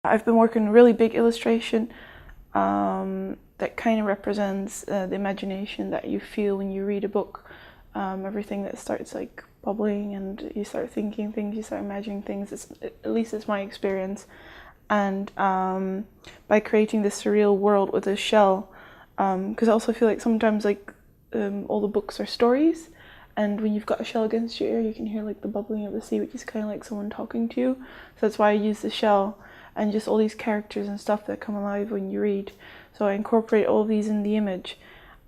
I've been working on really big illustration that kind of represents the imagination that you feel when you read a book. Everything that starts like bubbling and you start thinking things, you start imagining things, at least it's my experience. And by creating this surreal world with a shell, because I also feel like sometimes like all the books are stories, and when you've got a shell against your ear you can hear like the bubbling of the sea, which is kind of like someone talking to you. So that's why I use the shell and just all these characters and stuff that come alive when you read. So I incorporate all these in the image,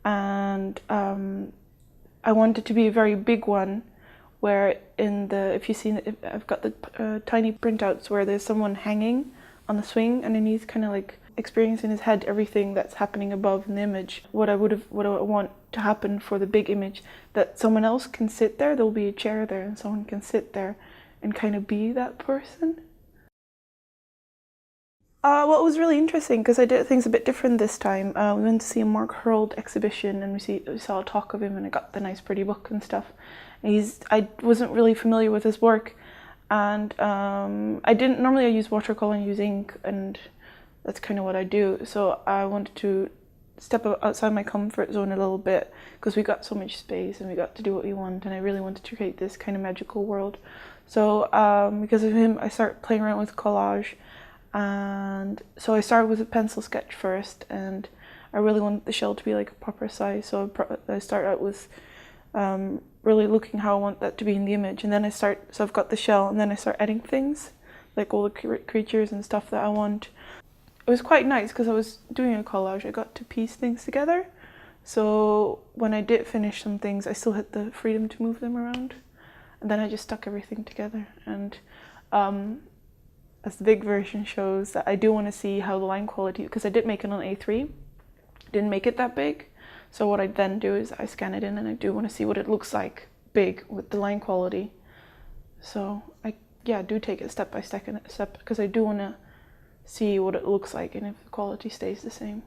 and I want it to be a very big one, where if you've seen it, I've got the tiny printouts where there's someone hanging on the swing underneath, kind of like experiencing in his head everything that's happening above in the image. What I want to happen for the big image, that someone else can sit there, there'll be a chair there and someone can sit there and kind of be that person. Well, it was really interesting because I did things a bit different this time. We went to see a Mark Hurld exhibition, and we saw a talk of him, and I got the nice pretty book and stuff. And I wasn't really familiar with his work, and I use watercolor and use ink, and that's kind of what I do. So I wanted to step outside my comfort zone a little bit, because we got so much space and we got to do what we want, and I really wanted to create this kind of magical world. So because of him, I started playing around with collage. And so I started with a pencil sketch first, and I really wanted the shell to be like a proper size. So I start out with really looking how I want that to be in the image, and then so I've got the shell, and then I start adding things, like all the creatures and stuff that I want. It was quite nice because I was doing a collage, I got to piece things together. So when I did finish some things, I still had the freedom to move them around, and then I just stuck everything together. And as the big version shows, that I do want to see how the line quality, because I did make it on A3, didn't make it that big. So what I then do is I scan it in, and I do want to see what it looks like big with the line quality. So I do take it step by step, because I do want to see what it looks like and if the quality stays the same.